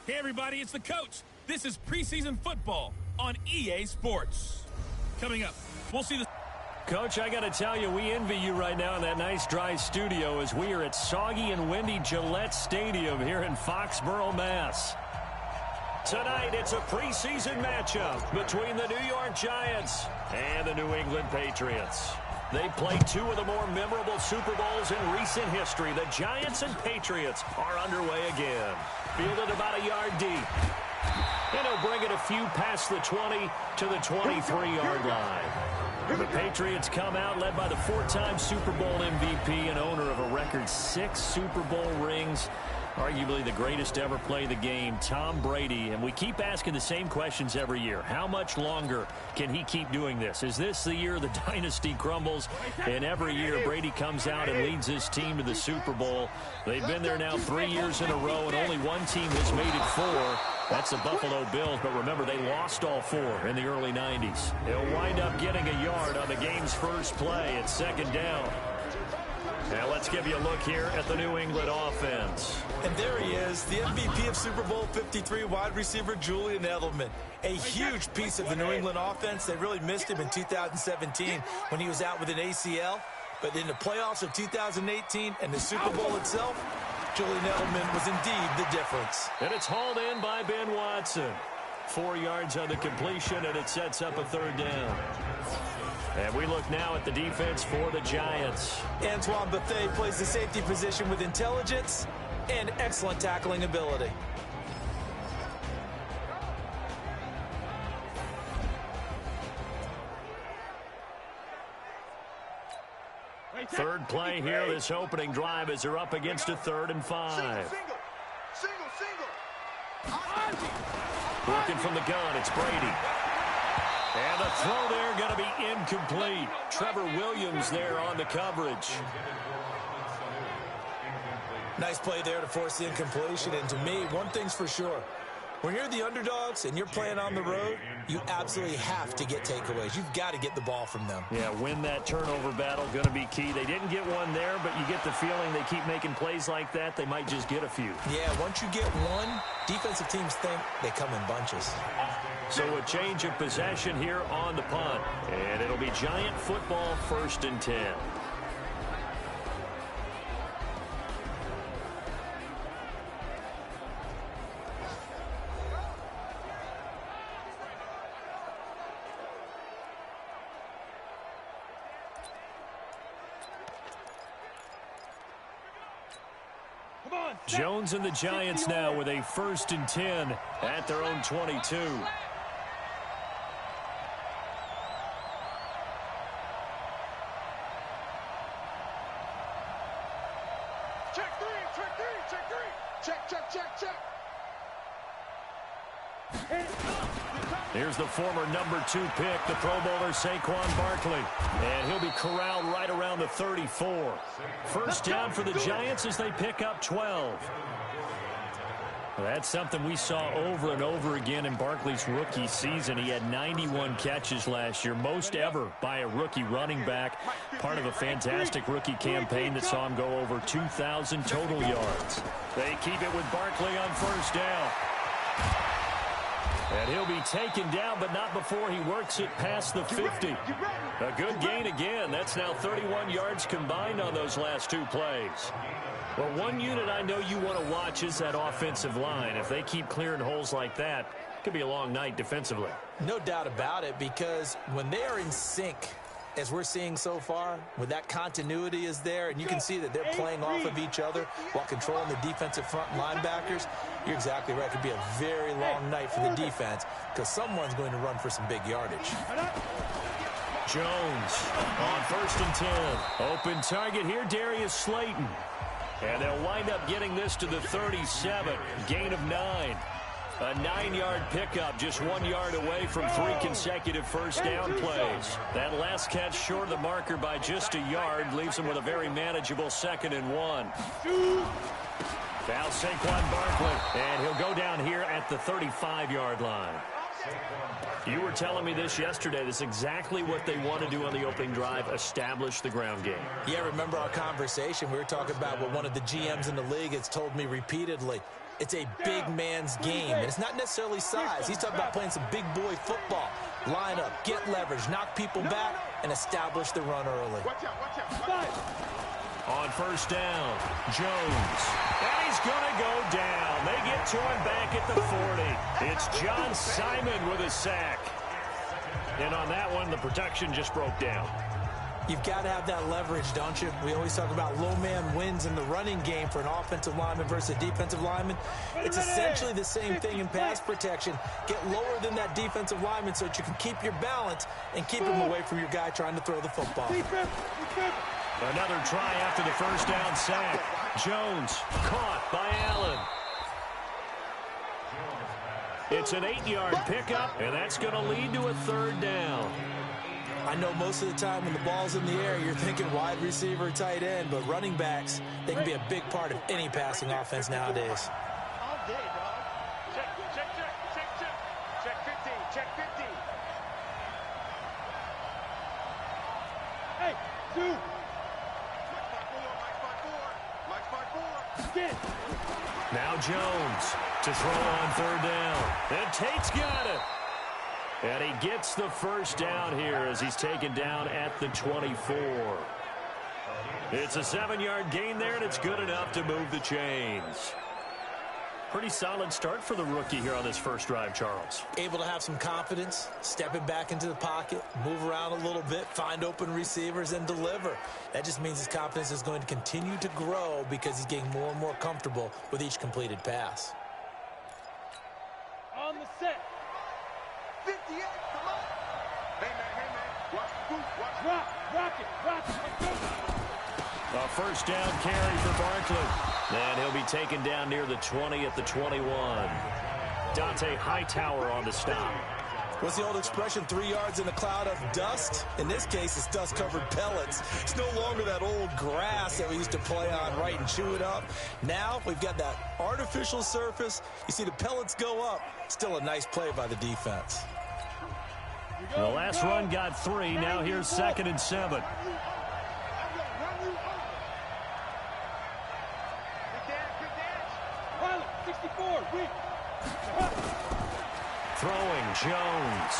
Hey everybody, it's the coach. This is preseason football on EA Sports. Coming up, we'll see the... Coach, I got to tell you, we envy you right now in that nice dry studio as we are at soggy and windy Gillette Stadium here in Foxborough, Mass. Tonight, it's a preseason matchup between the New York Giants and the New England Patriots. They played two of the more memorable Super Bowls in recent history. The Giants and Patriots are underway again. Fielded about a yard deep. And he'll bring it a few past the 20 to the 23-yard line. The Patriots come out led by the four-time Super Bowl MVP and owner of a record 6 Super Bowl rings. Arguably the greatest to ever play the game, Tom Brady. And we keep asking the same questions every year. How much longer can he keep doing this? Is this the year the dynasty crumbles? And every year Brady comes out and leads his team to the Super Bowl. They've been there now 3 years in a row, and only one team has made it 4. That's the Buffalo Bills. But remember, they lost all 4 in the early 90s. He'll wind up getting a yard on the game's first play at second down. Now let's give you a look here at the New England offense. And there he is, the MVP of Super Bowl 53, wide receiver Julian Edelman. A huge piece of the New England offense. They really missed him in 2017 when he was out with an ACL. But in the playoffs of 2018 and the Super Bowl itself, Julian Edelman was indeed the difference. And it's hauled in by Ben Watson. 4 yards on the completion, and it sets up a third down. And we look now at the defense for the Giants. Antoine Bethea plays the safety position with intelligence and excellent tackling ability. Third play here, this opening drive as they're up against a 3rd and 5. Working from the gun, it's Brady. And the throw there going to be incomplete. Trevor Williams there on the coverage. Nice play there to force the incompletion. And to me, one thing's for sure. When you're the underdogs and you're playing on the road, you absolutely have to get takeaways. You've got to get the ball from them. Yeah, win that turnover battle, going to be key. They didn't get one there, but you get the feeling they keep making plays like that, they might just get a few. Yeah, once you get one, defensive teams think they come in bunches. So a change of possession here on the punt. And it'll be Giant football, 1st and 10. Jones and the Giants now with a 1st and 10 at their own 22. Here's the former number 2 pick, the Pro Bowler Saquon Barkley. And he'll be corralled right around the 34. First down for the Giants as they pick up 12. Well, that's something we saw over and over again in Barkley's rookie season. He had 91 catches last year, most ever by a rookie running back. Part of a fantastic rookie campaign that saw him go over 2,000 total yards. They keep it with Barkley on first down. And he'll be taken down, but not before he works it past the 50. A good gain again. That's now 31 yards combined on those last 2 plays. Well, one unit I know you want to watch is that offensive line. If they keep clearing holes like that, it could be a long night defensively. No doubt about it, because when they are in sync, as we're seeing so far, when that continuity is there, and you can see that they're playing off of each other while controlling the defensive front linebackers, you're exactly right. It could be a very long night for the defense because someone's going to run for some big yardage. Jones on 1st and 10. Open target here, Darius Slayton. And they'll wind up getting this to the 37. Gain of 9. A 9-yard pickup, just 1 yard away from 3 consecutive first down plays. That last catch short of the marker by just a yard leaves them with a very manageable 2nd and 1. Foul Saquon Barkley, and he'll go down here at the 35-yard line. You were telling me this yesterday. This is exactly what they want to do on the opening drive, establish the ground game. Yeah, remember our conversation. We were talking about what one of the GMs in the league has told me repeatedly. It's a big man's game, and it's not necessarily size. He's talking about playing some big boy football. Line up, get leverage, knock people back, and establish the run early. On first down, Jones. And he's going to go down. They get to him back at the 40. It's John Simon with a sack. And on that one, the protection just broke down. You've got to have that leverage, don't you? We always talk about low man wins in the running game for an offensive lineman versus a defensive lineman. It's essentially the same thing in pass protection. Get lower than that defensive lineman so that you can keep your balance and keep him away from your guy trying to throw the football. Another try after the first down sack. Jones caught by Allen. It's an 8-yard pickup, and that's going to lead to a third down. I know most of the time when the ball's in the air, you're thinking wide receiver, tight end, but running backs, they can be a big part of any passing offense nowadays. All day, dog. Check 50, check 50. Hey, two. Now Jones to throw on third down. And Tate's got it. And he gets the first down here as he's taken down at the 24. It's a 7-yard gain there, and it's good enough to move the chains. Pretty solid start for the rookie here on this first drive, Charles. Able to have some confidence, stepping back into the pocket, move around a little bit, find open receivers, and deliver. That just means his confidence is going to continue to grow because he's getting more and more comfortable with each completed pass. On the set. 58, come on. Hey, man. Watch the boot. Rock it. Let's go. A first down carry for Barkley. And he'll be taken down near the 20 at the 21. Dante Hightower on the stop. What's the old expression, 3 yards in a cloud of dust? In this case, it's dust-covered pellets. It's no longer that old grass that we used to play on, right, and chew it up. Now we've got that artificial surface. You see the pellets go up. Still a nice play by the defense. The last run got 3. Now here's 2nd and 7. Throwing Jones.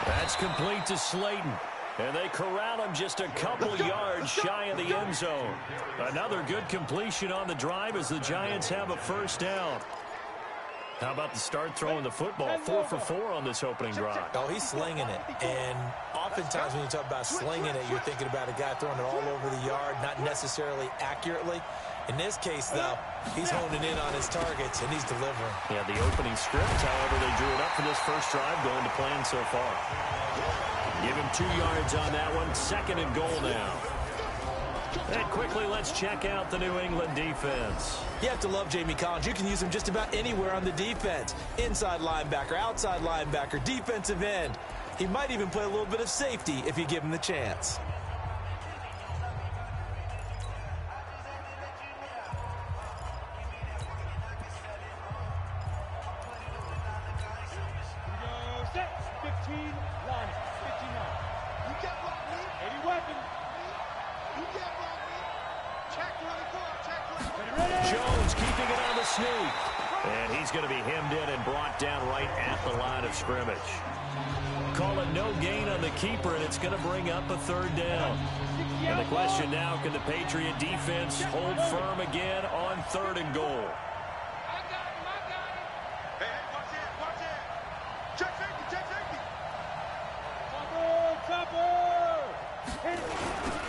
That's complete to Slayton. And they corral him just a couple yards shy of the end zone. Another good completion on the drive as the Giants have a first down. How about the start throwing the football? 4 for 4 on this opening drive. Oh, he's slinging it. And oftentimes when you talk about slinging it, you're thinking about a guy throwing it all over the yard, not necessarily accurately. In this case, though, he's honing in on his targets, and he's delivering. Yeah, the opening script, however, they drew it up for this first drive, going to plan so far. Give him 2 yards on that one. 2nd and goal now. And quickly, let's check out the New England defense. You have to love Jamie Collins. You can use him just about anywhere on the defense. Inside linebacker, outside linebacker, defensive end. He might even play a little bit of safety if you give him the chance. Jones keeping it on the sneak. And he's going to be hemmed in and brought down right at the line of scrimmage. Call it no gain on the keeper, and it's going to bring up a third down. And the question now, can the Patriot defense hold firm again on 3rd and goal?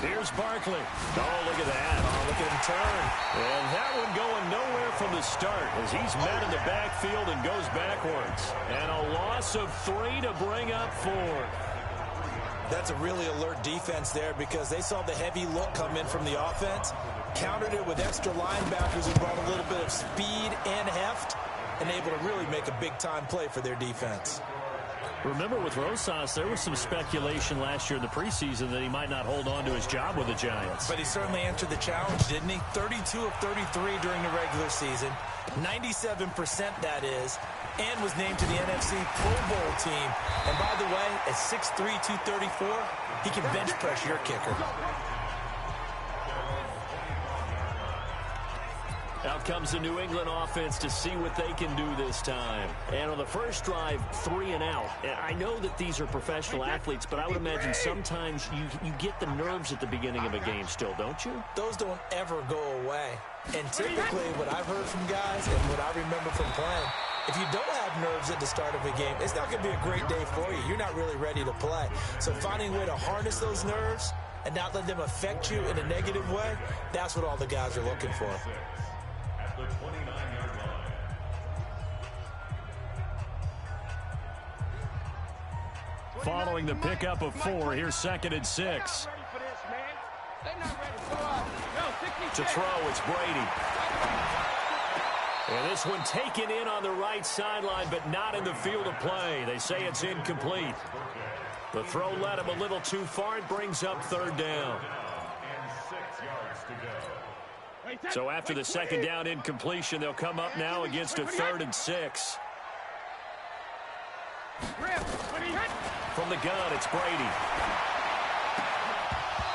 Here's Barkley. Oh, look at that. Oh, look at him turn. And that one going nowhere from the start as he's met in the backfield and goes backwards. And a loss of 3 to bring up 4. That's a really alert defense there because they saw the heavy look come in from the offense, countered it with extra linebackers who brought a little bit of speed and heft, and able to really make a big-time play for their defense. Remember, with Rosas, there was some speculation last year in the preseason that he might not hold on to his job with the Giants. But he certainly answered the challenge, didn't he? 32 of 33 during the regular season, 97% that is, and was named to the NFC Pro Bowl team. And by the way, at 6'3", 234, he can bench press your kicker. Now comes the New England offense to see what they can do this time. And on the first drive, 3 and out. I know that these are professional athletes, but I would imagine sometimes you get the nerves at the beginning of a game still, don't you? Those don't ever go away. And typically what I've heard from guys and what I remember from playing, if you don't have nerves at the start of a game, it's not going to be a great day for you. You're not really ready to play. So finding a way to harness those nerves and not let them affect you in a negative way, that's what all the guys are looking for. At the 29-yard line. Following the pickup of 4, here's 2nd and 6. To throw, it's Brady. And this one taken in on the right sideline, but not in the field of play. They say it's incomplete. The throw led him a little too far. It brings up 3rd down. So after the 2nd down incompletion, they'll come up now against a 3rd and 6. From the gun, it's Brady.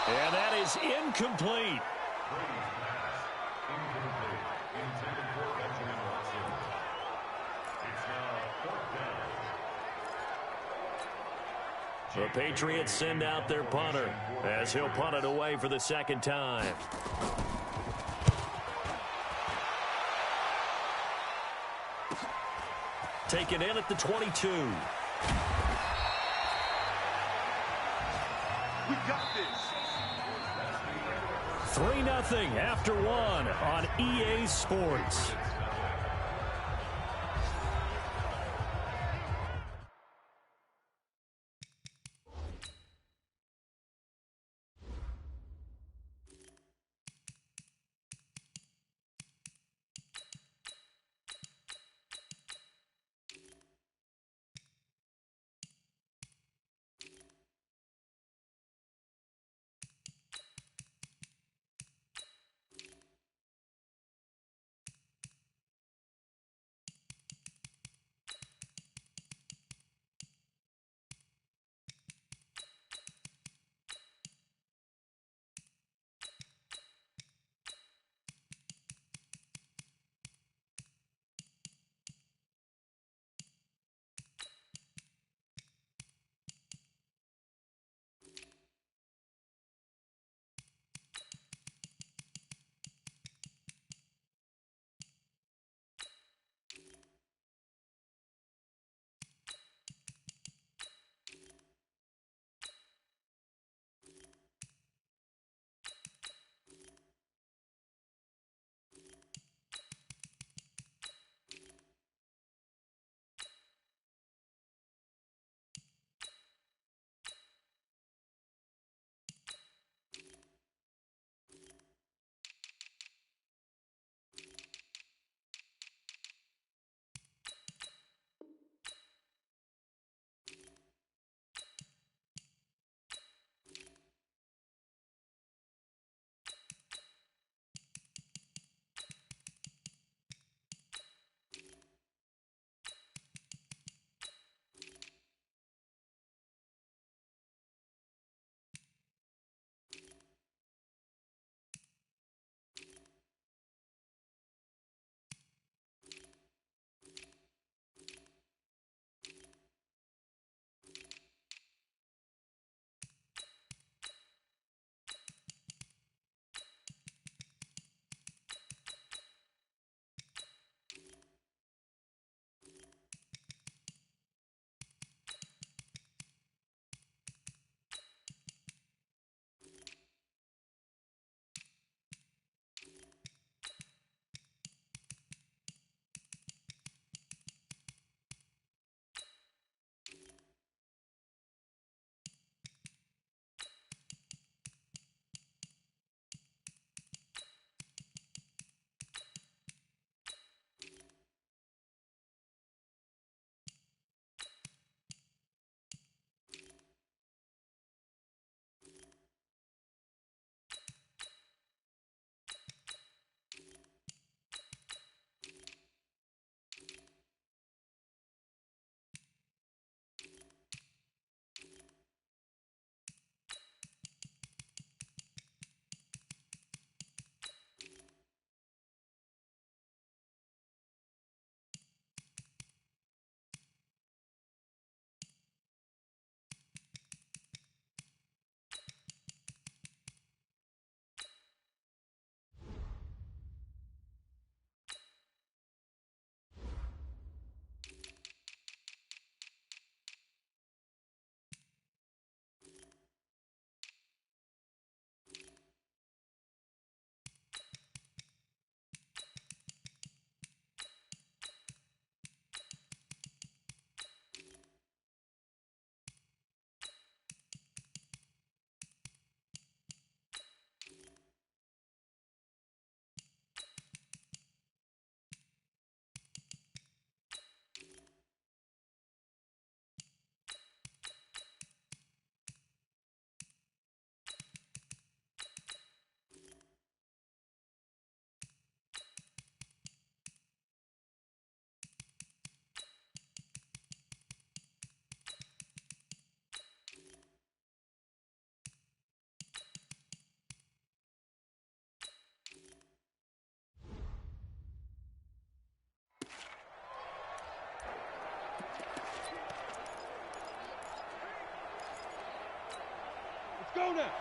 And that is incomplete. The Patriots send out their punter as he'll punt it away for the 2nd time. Taken in at the 22. We got this. 3-0 after 1 on EA Sports.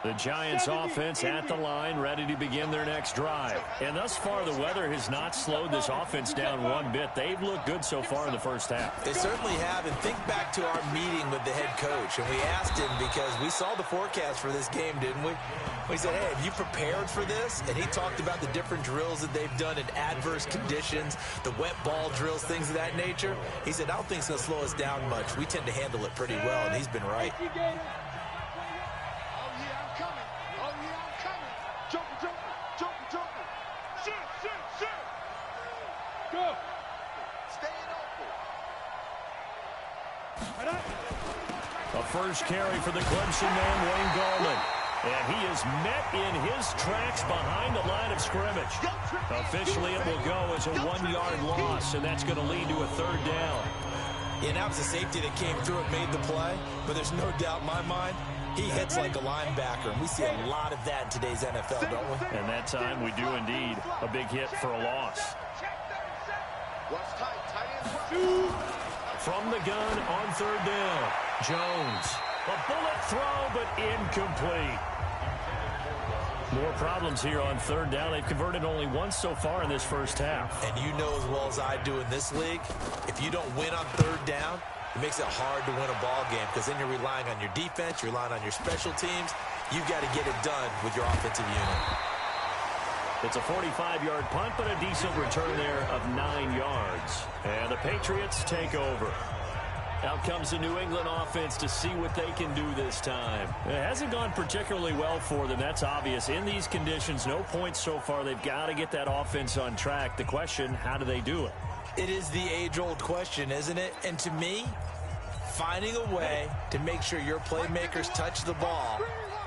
The Giants offense at the line, ready to begin their next drive. And thus far, the weather has not slowed this offense down one bit. They've looked good so far in the first half. They certainly have. And think back to our meeting with the head coach. And we asked him, because we saw the forecast for this game, didn't we? We said, hey, have you prepared for this? And he talked about the different drills that they've done in adverse conditions, the wet ball drills, things of that nature. He said, I don't think it's going to slow us down much. We tend to handle it pretty well, and he's been right. A first carry for the Clemson man, Wayne Gallman. And he is met in his tracks behind the line of scrimmage. Officially, it will go as a 1-yard loss, and that's going to lead to a third down. Yeah, that was the safety that came through and made the play, but there's no doubt in my mind, he hits like a linebacker, and we see a lot of that in today's NFL, don't we? And that time we do indeed. A big hit for a loss. From the gun on third down, Jones. A bullet throw, but incomplete. More problems here on third down. They've converted only once so far in this first half. And you know as well as I do in this league, if you don't win on third down, it makes it hard to win a ball game, because then you're relying on your defense, you're relying on your special teams. You've got to get it done with your offensive unit. It's a 45-yard punt, but a decent return there of 9 yards. And the Patriots take over. Out comes the New England offense to see what they can do this time. It hasn't gone particularly well for them. That's obvious. In these conditions, no points so far. They've got to get that offense on track. The question, how do they do it? It is the age-old question, isn't it? And to me, finding a way to make sure your playmakers touch the ball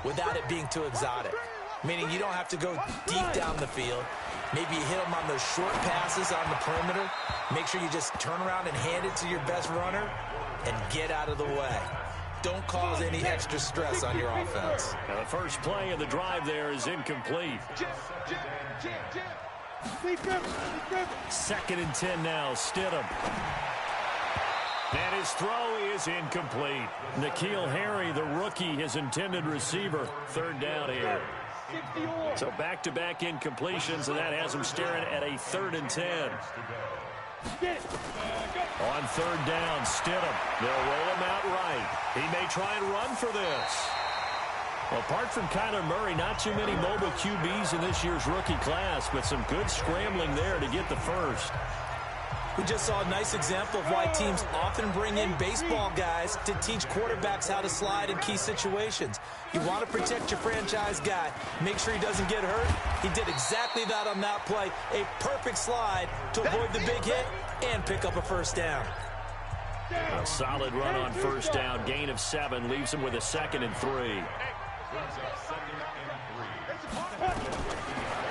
without it being too exotic. Meaning you don't have to go deep down the field. Maybe you hit them on those short passes on the perimeter. Make sure you just turn around and hand it to your best runner and get out of the way. Don't cause any extra stress on your offense. Now the first play of the drive there is incomplete. 2nd and 10 now, Stidham. And his throw is incomplete. N'Keal Harry, the rookie, his intended receiver. Third down here. So back-to-back incompletions, and that has him staring at a 3rd and 10. On third down, Stidham. They'll roll him out right. He may try and run for this. Well, apart from Kyler Murray, not too many mobile QBs in this year's rookie class, but some good scrambling there to get the first. We just saw a nice example of why teams often bring in baseball guys to teach quarterbacks how to slide in key situations. You want to protect your franchise guy. Make sure he doesn't get hurt. He did exactly that on that play. A perfect slide to avoid the big hit and pick up a first down. A solid run on first down. Gain of 7 leaves him with a 2nd and 3.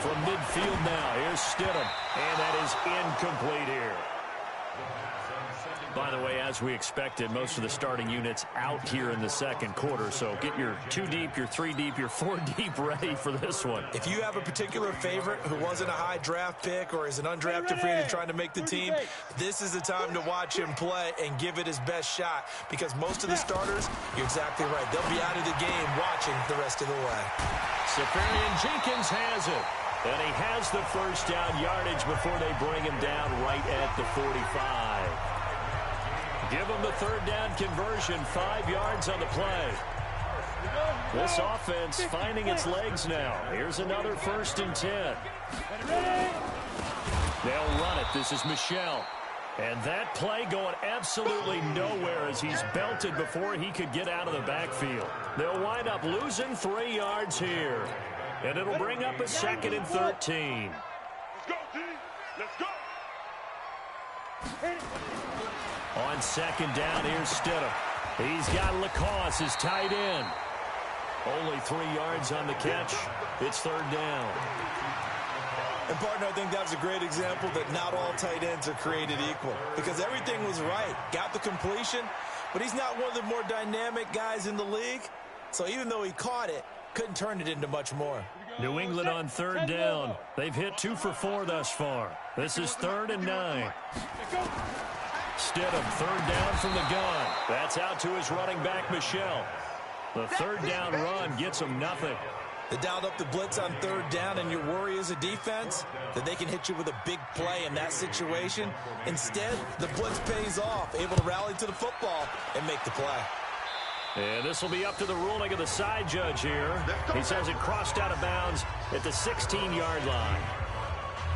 From midfield now, here's Stidham. And that is incomplete here. By the way, as we expected, most of the starting units out here in the second quarter. So get your 2 deep, your 3 deep, your 4 deep ready for this one. If you have a particular favorite who wasn't a high draft pick or is an undrafted free agent trying to make the team, this is the time to watch him play and give it his best shot, because most of the starters, you're exactly right, they'll be out of the game watching the rest of the way. Safarian Jenkins has it. And he has the first down yardage before they bring him down right at the 45. Give him the third down conversion, 5 yards on the play. This offense finding its legs now. Here's another 1st and 10. They'll run it. This is Michel. And that play going absolutely nowhere as he's belted before he could get out of the backfield. They'll wind up losing 3 yards here. And it'll bring up a 2nd and 13. Let's go, D. Let's go. On 2nd down, here's Stidham. He's got Lacoste, his tight end. Only 3 yards on the catch. It's 3rd down. And, partner, I think that was a great example that not all tight ends are created equal, because everything was right. Got the completion, but he's not one of the more dynamic guys in the league. So even though he caught it, couldn't turn it into much more. New England on 3rd down. They've hit 2 for 4 thus far. This is 3rd and 9. Stidham, 3rd down from the gun. That's out to his running back, Michel. The third down run gets them nothing. They dialed up the blitz on third down, and your worry as a defense that they can hit you with a big play in that situation. Instead, the blitz pays off, able to rally to the football and make the play. And this will be up to the ruling of the side judge here. He says it crossed out of bounds at the 16-yard line.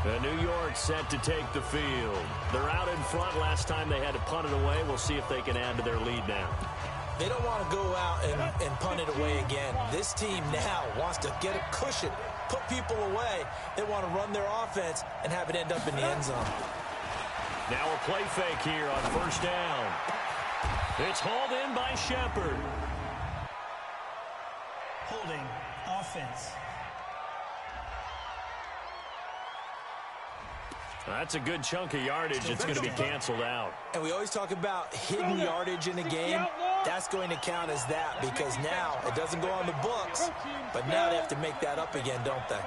And New York set to take the field. They're out in front. Last time they had to punt it away. We'll see if they can add to their lead now. They don't want to go out and punt it away again. This team now wants to get a cushion, put people away. They want to run their offense and have it end up in the end zone. Now a play fake here on first down. It's hauled in by Shepard. Holding offense. That's a good chunk of yardage. It's going to be canceled out. And we always talk about hidden yardage in a game. That's going to count as that because now it doesn't go on the books, but now they have to make that up again, don't they?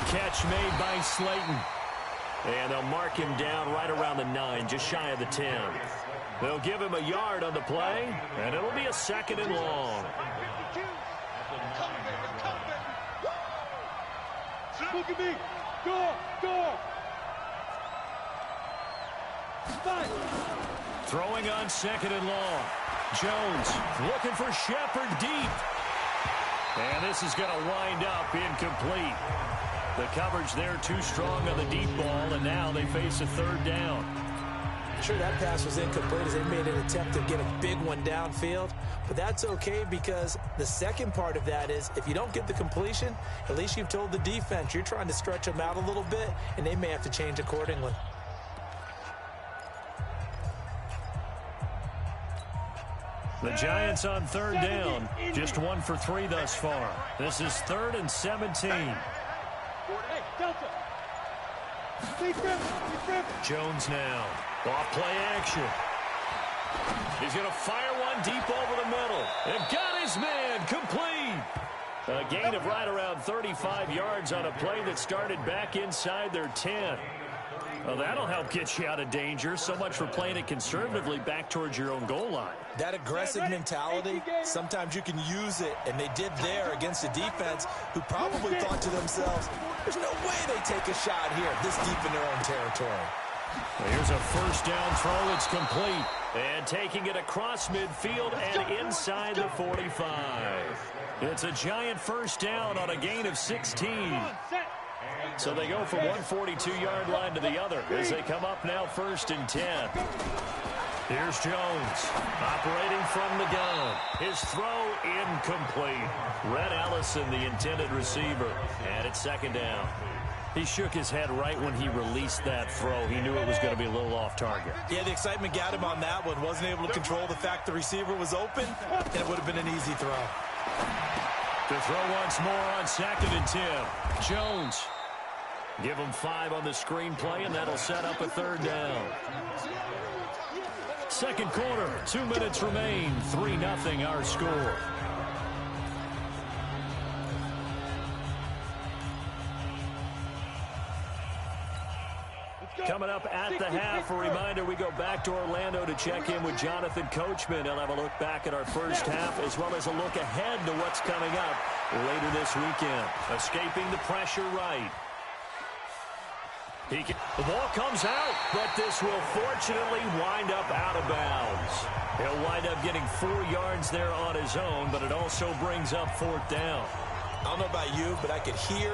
Catch made by Slayton. And they'll mark him down right around the 9, just shy of the 10. They'll give him a yard on the play, and it'll be a 2nd and long. Look at me. Go. Throwing on 2nd and long. Jones looking for Shepard deep. And this is going to wind up incomplete. The coverage there too strong on the deep ball, and now they face a 3rd down. Sure, that pass was incomplete as they made an attempt to get a big one downfield, but that's okay because the second part of that is if you don't get the completion, at least you've told the defense you're trying to stretch them out a little bit, and they may have to change accordingly. The Giants on 3rd down, just 1 for 3 thus far. This is 3rd and 17. Jones now. Off play action. He's going to fire one deep over the middle. And got his man complete. A gain of right around 35 yards on a play that started back inside their 10. Well, that'll help get you out of danger. So much for playing it conservatively back towards your own goal line. That aggressive mentality, sometimes you can use it, and they did there against a defense who probably thought to themselves, there's no way they take a shot here this deep in their own territory. Here's a first down throw. It's complete. And taking it across midfield and inside the 45. It's a giant first down on a gain of 16. So they go from one 42-yard line to the other as they come up now 1st and 10. Here's Jones operating from the gun. His throw incomplete. Red Allison, the intended receiver. And it's 2nd down. He shook his head right when he released that throw. He knew it was going to be a little off target. Yeah, the excitement got him on that one. Wasn't able to control the fact the receiver was open, and it would have been an easy throw. To throw once more on 2nd and 10. Jones. Give him 5 on the screenplay, and that'll set up a 3rd down. Second quarter, 2 minutes remain. 3-0 our score. Coming up at the half, a reminder we go back to Orlando to check in with Jonathan Coachman. He'll have a look back at our first half as well as a look ahead to what's coming up later this weekend. Escaping the pressure right. The ball comes out, but this will fortunately wind up out of bounds. He'll wind up getting 4 yards there on his own, but it also brings up 4th down. I don't know about you, but I could hear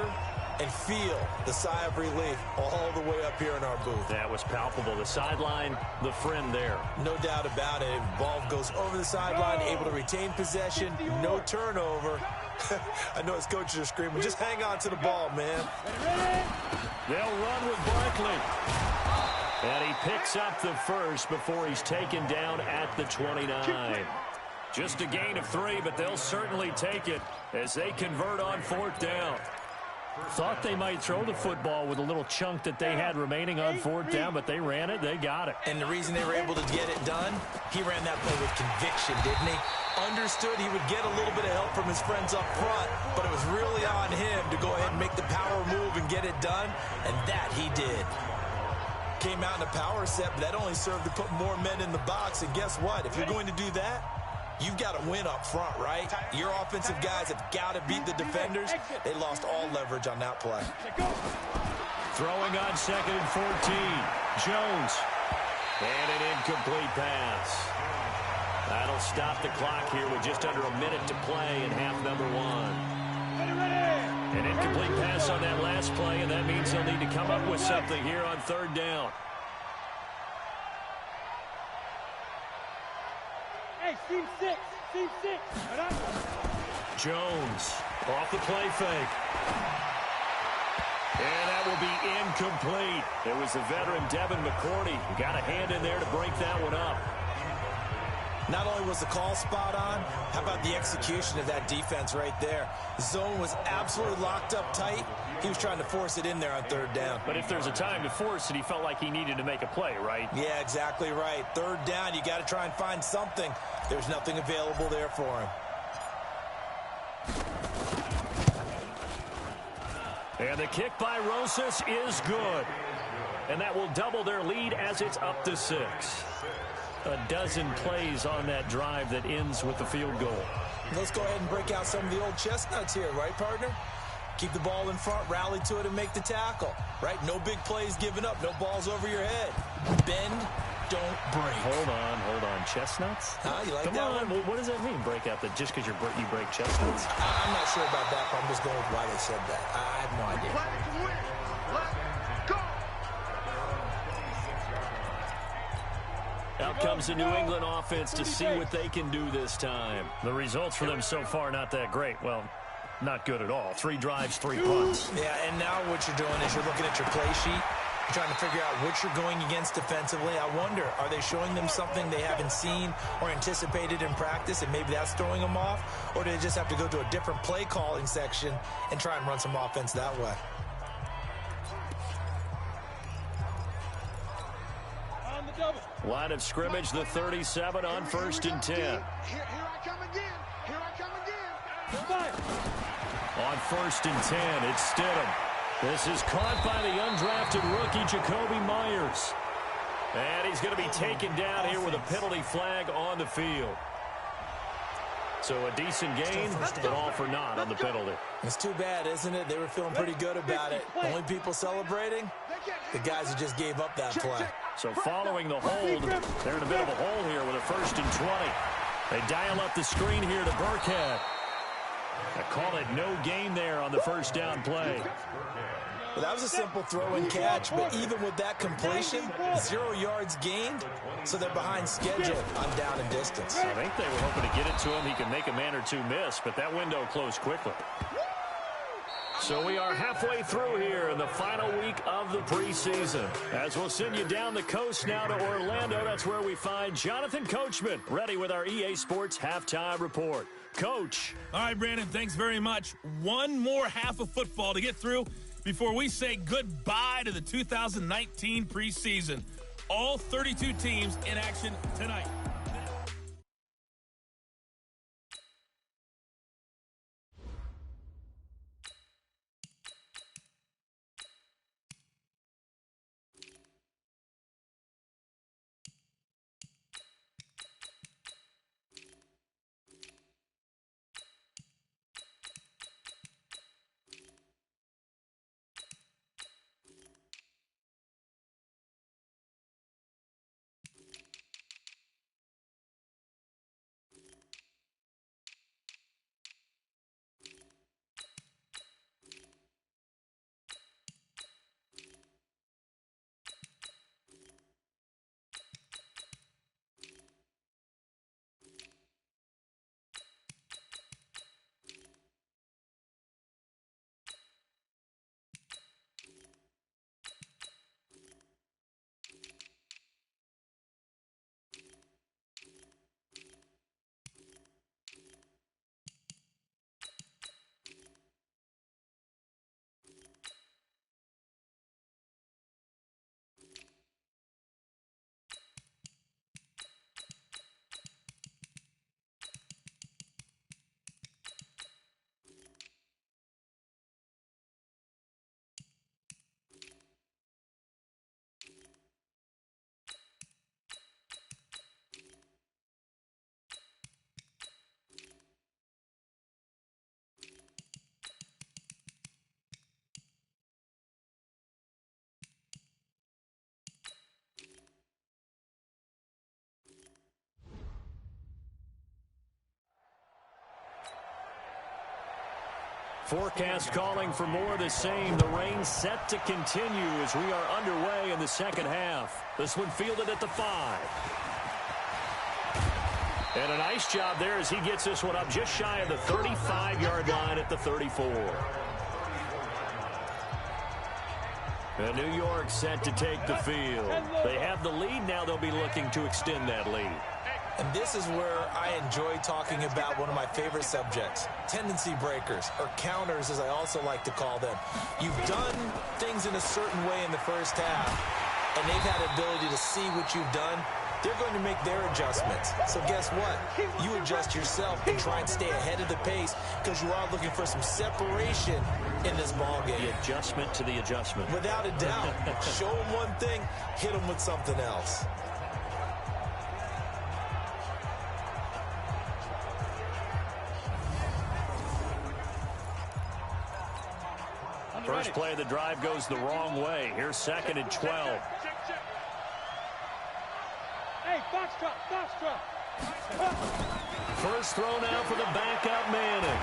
and feel the sigh of relief all the way up here in our booth. That was palpable. The sideline, the friend there. No doubt about it. Ball goes over the sideline, able to retain possession, no turnover. I know his coaches are screaming, just hang on to the ball, man. They'll run with Barkley. And he picks up the first before he's taken down at the 29. Just a gain of 3, but they'll certainly take it as they convert on 4th down. Thought they might throw the football with a little chunk that they had remaining on 4th down, but they ran it, they got it. And the reason they were able to get it done, he ran that play with conviction, didn't he? Understood he would get a little bit of help from his friends up front, but it was really on him to go ahead and make the power move and get it done, and that he did. Came out in a power set, but that only served to put more men in the box. And guess what? If you're going to do that, you've got to win up front, right? Your offensive guys have got to beat the defenders. They lost all leverage on that play. Throwing on 2nd and 14. Jones. And an incomplete pass. That'll stop the clock here with just under a minute to play in half number 1. An incomplete pass on that last play, and that means they'll need to come up with something here on 3rd down. Hey, team 6. Jones off the play fake. And that will be incomplete. It was the veteran Devin McCourty who got a hand in there to break that one up. Not only was the call spot on, how about the execution of that defense right there? The zone was absolutely locked up tight. He was trying to force it in there on 3rd down. But if there's a time to force it, he felt like he needed to make a play, right? Yeah, exactly right. 3rd down, you got to try and find something. There's nothing available there for him. And the kick by Rosas is good. And that will double their lead as it's up to 6. A dozen plays on that drive that ends with the field goal. Let's go ahead and break out some of the old chestnuts here, right, partner? Keep the ball in front, rally to it, and make the tackle, right? No big plays given up, no balls over your head. Bend, don't break. Hold on. Chestnuts? Huh, you like Come that on. one? What does that mean, break out? That just because you break chestnuts? I'm not sure about that, but I'm just going with why they said that. I have no idea. Planning to win. Let's go. Out comes the New England offense to see what they can do this time. The results for them so far not that great. Well, not good at all. 3 drives, 3 punts. Yeah, and now what you're doing is you're looking at your play sheet. You're trying to figure out what you're going against defensively. I wonder, are they showing them something they haven't seen or anticipated in practice, and maybe that's throwing them off? Or do they just have to go to a different play calling section and try and run some offense that way? Line of scrimmage, the 37 on 1st and 10. Here I come again. On 1st and 10, it's Stidham. This is caught by the undrafted rookie, Jacoby Myers. And he's going to be taken down here with a penalty flag on the field. So a decent gain, but all for naught on the penalty. It's too bad, isn't it? They were feeling pretty good about it. Only people celebrating, the guys who just gave up that play. So following the hold, they're in a bit of a hole here with a 1st and 20. They dial up the screen here to Burkhead. I call it no gain there on the 1st down play. Well, that was a simple throw and catch, but even with that completion, 0 yards gained, so they're behind schedule on down and distance. I think they were hoping to get it to him. He could make a man or two miss, but that window closed quickly. So we are halfway through here in the final week of the preseason. As we'll send you down the coast now to Orlando, that's where we find Jonathan Coachman, ready with our EA Sports Halftime Report. Coach. All right, Brandon, thanks very much. One more half of football to get through before we say goodbye to the 2019 preseason. All 32 teams in action tonight. Forecast calling for more of the same. The rain set to continue as we are underway in the second half. This one fielded at the 5. And a nice job there as he gets this one up just shy of the 35-yard line at the 34. And New York set to take the field. They have the lead. Now they'll be looking to extend that lead. And this is where I enjoy talking about one of my favorite subjects, tendency breakers, or counters as I also like to call them. You've done things in a certain way in the first half, and they've had the ability to see what you've done. They're going to make their adjustments. So guess what? You adjust yourself and try and stay ahead of the pace because you are looking for some separation in this ball game. The adjustment to the adjustment. Without a doubt. Show them one thing, hit them with something else. First play of the drive goes the wrong way. Here's 2nd and 12. Hey, Foxtrot, Foxtrot. First throw now for the backup Manning.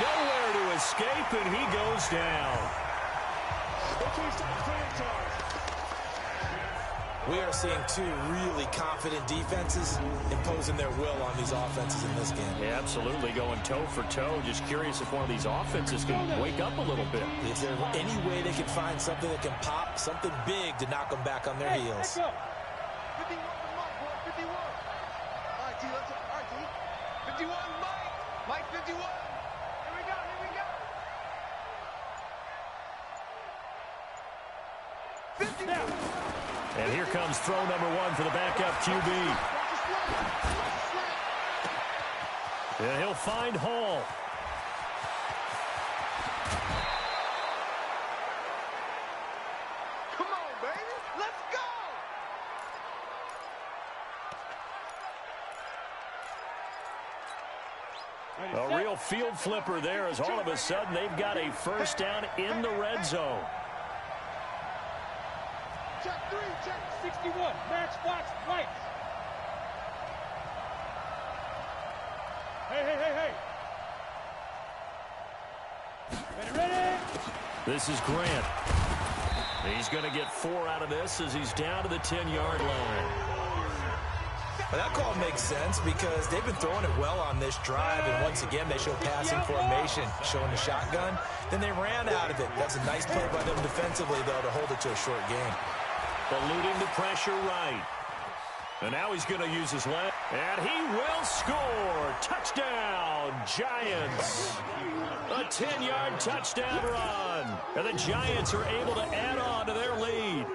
Nowhere to escape, and he goes down. We are seeing two really confident defenses imposing their will on these offenses in this game. Yeah, absolutely, going toe for toe. Just curious if one of these offenses can wake up a little bit. Is there any way they can find something that can pop, something big to knock them back on their heels? 51 RT, let's RT. 51, Mike 51. Here we go, here we go. 50 now. And here comes throw number 1 for the backup QB. And he'll find Hall. Come on, baby. Let's go. A real field flipper there as all of a sudden they've got a first down in the red zone. Check 3, check 61. Match Fox, right. Hey. Ready? This is Grant. He's going to get 4 out of this as he's down to the 10-yard line. Well, that call makes sense because they've been throwing it well on this drive, and once again they show passing formation, showing the shotgun. Then they ran out of it. That's a nice play by them defensively, though, to hold it to a short game. Eluding the pressure right. And now he's going to use his left. And he will score. Touchdown, Giants. A 10-yard touchdown run. And the Giants are able to add on to their lead.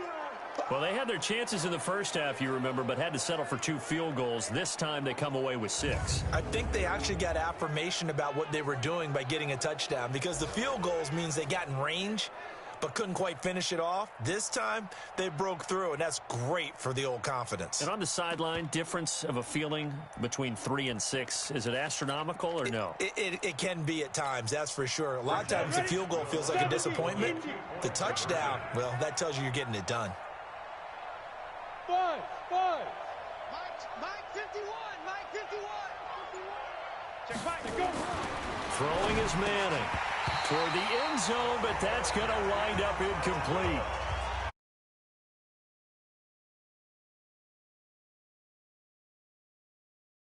Well, they had their chances in the first half, you remember, but had to settle for 2 field goals. This time they come away with 6. I think they actually got affirmation about what they were doing by getting a touchdown because the field goals means they got in range but couldn't quite finish it off. This time, they broke through, and that's great for the old confidence. And on the sideline, difference of a feeling between 3 and 6, is it astronomical or no? It can be at times, that's for sure. A lot of times, the field goal feels like a disappointment. The touchdown, well, that tells you you're getting it done. 5. Mike 51. Check 5, go. Throwing is Manning toward the end zone, but that's going to wind up incomplete.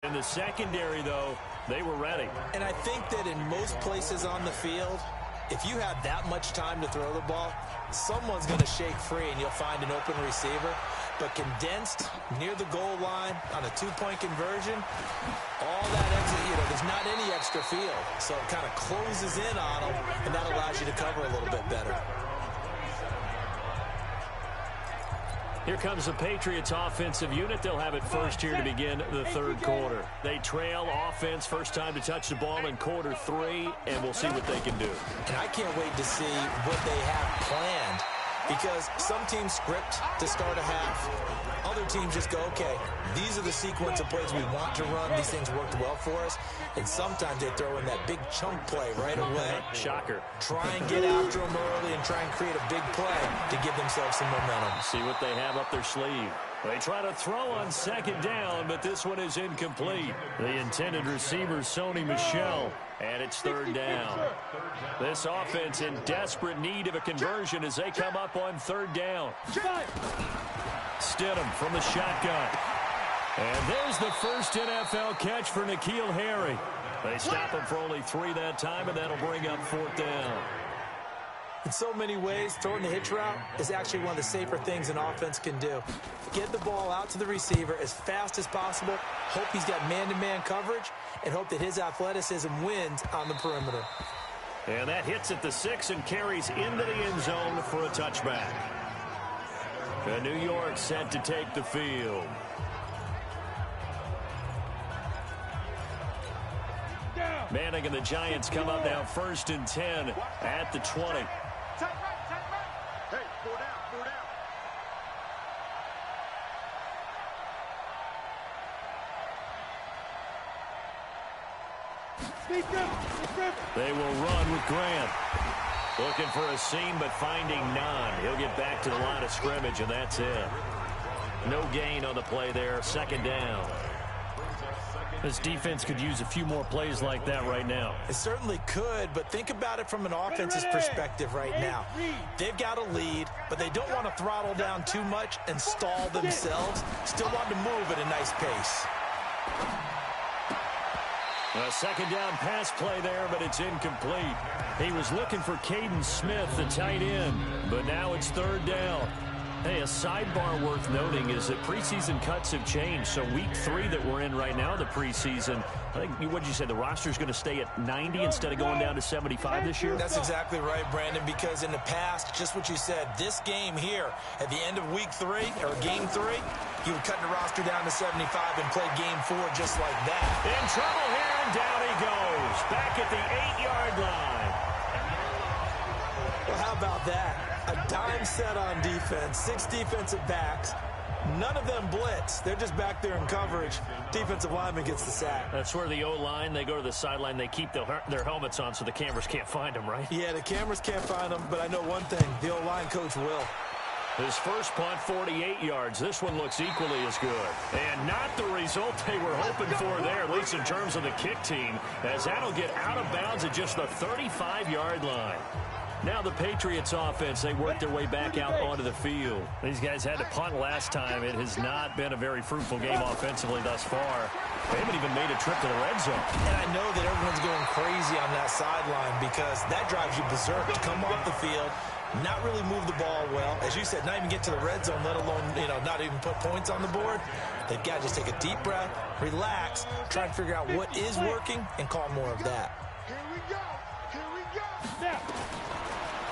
In the secondary, though, they were ready. And I think that in most places on the field, if you have that much time to throw the ball, someone's going to shake free and you'll find an open receiver. But condensed near the goal line on a 2-point conversion, all that exit, there's not any extra field. So it kind of closes in on them, and that allows you to cover a little bit better. Here comes the Patriots offensive unit. They'll have it first here to begin the third quarter. They trail offense, first time to touch the ball in quarter 3, and we'll see what they can do. And I can't wait to see what they have planned because some teams script to start a half. Other teams just go, okay, these are the sequence of plays we want to run. These things worked well for us. And sometimes they throw in that big chunk play right away. Shocker. Try and get after them early and try and create a big play to give themselves some momentum. See what they have up their sleeve. They try to throw on second down, but this one is incomplete. The intended receiver, Sony Michel, and it's third down. This offense in desperate need of a conversion as they come up on third down. Stidham from the shotgun. And there's the first NFL catch for N'Keal Harry. They stop him for only 3 that time, and that'll bring up fourth down. In so many ways, throwing the hitch route is actually one of the safer things an offense can do. Get the ball out to the receiver as fast as possible, hope he's got man-to-man coverage, and hope that his athleticism wins on the perimeter. And that hits at the 6 and carries into the end zone for a touchback. And New York set to take the field. Manning and the Giants come up now 1st and 10 at the 20. Tight right. Hey, 4 down. They will run with Grant. Looking for a seam, but finding none. He'll get back to the line of scrimmage, and that's it. No gain on the play there. 2nd down. This defense could use a few more plays like that right now. It certainly could, but think about it from an offense's perspective right now. They've got a lead, but they don't want to throttle down too much and stall themselves. Still want to move at a nice pace. A 2nd down pass play there, but it's incomplete. He was looking for Caden Smith, the tight end, but now it's 3rd down. Hey, a sidebar worth noting is that preseason cuts have changed. So week 3 that we're in right now, the preseason, I think, what did you say, the roster's going to stay at 90 instead of going down to 75 this year? That's exactly right, Brandon, because in the past, just what you said, this game here, at the end of week 3, or game 3, you would cut the roster down to 75 and play game 4 just like that. In trouble here, and down he goes. Back at the 8-yard line. Well, how about that? A dime set on defense, 6 defensive backs. None of them blitz. They're just back there in coverage. Defensive lineman gets the sack. That's where the O-line, they go to the sideline, they keep their helmets on so the cameras can't find them, right? Yeah, the cameras can't find them, but I know one thing. The O-line coach will. His first punt, 48 yards. This one looks equally as good. And not the result they were hoping for there, at least in terms of the kick team, as that'll get out of bounds at just the 35-yard line. Now the Patriots offense, they work their way back out onto the field. These guys had to punt last time. It has not been a very fruitful game offensively thus far. They haven't even made a trip to the red zone. And I know that everyone's going crazy on that sideline because that drives you berserk to come off the field, not really move the ball well. As you said, not even get to the red zone, let alone, not even put points on the board. They've got to just take a deep breath, relax, try to figure out what is working, and call more of that. Here we go. Now.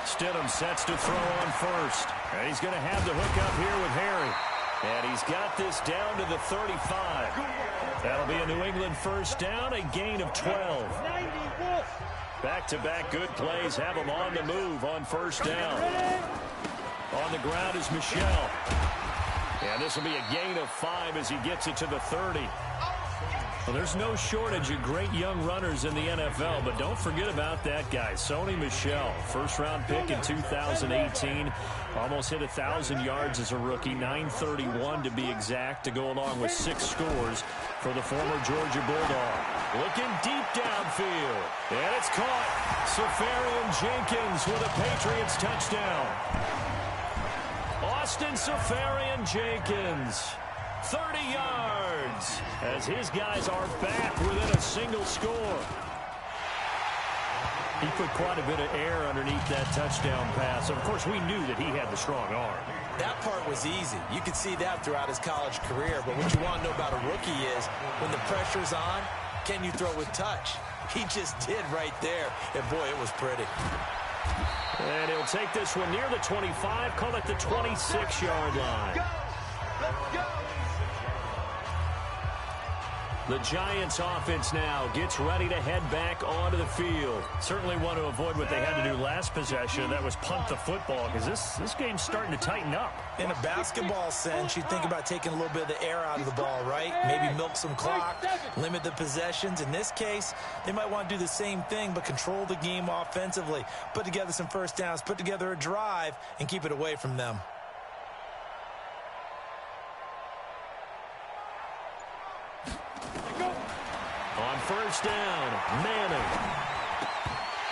Stidham sets to throw on first. And he's going to have the hook up here with Harry. And he's got this down to the 35. That'll be a New England first down, a gain of 12. Back-to-back good plays have him on the move on first down. On the ground is Michel. And this will be a gain of 5 as he gets it to the 30. Well, there's no shortage of great young runners in the NFL, but don't forget about that guy, Sony Michel. First-round pick in 2018. Almost hit 1,000 yards as a rookie, 931 to be exact, to go along with 6 scores for the former Georgia Bulldog. Looking deep downfield, and it's caught. Safarian Jenkins with a Patriots touchdown. Austin Safarian Jenkins, 30 yards, as his guys are back within a single score. He put quite a bit of air underneath that touchdown pass. Of course, we knew that he had the strong arm. That part was easy. You could see that throughout his college career. But what you want to know about a rookie is when the pressure's on, can you throw with touch? He just did right there. And, boy, it was pretty. And he'll take this one near the 25, call it the 26-yard line. Let's go. The Giants offense now gets ready to head back onto the field. Certainly want to avoid what they had to do last possession. That was punt the football, because this game's starting to tighten up. In a basketball sense, you think about taking a little bit of the air out of the ball, right? Maybe milk some clock, limit the possessions. In this case, they might want to do the same thing, but control the game offensively. Put together some first downs, put together a drive, and keep it away from them. first down. Manning.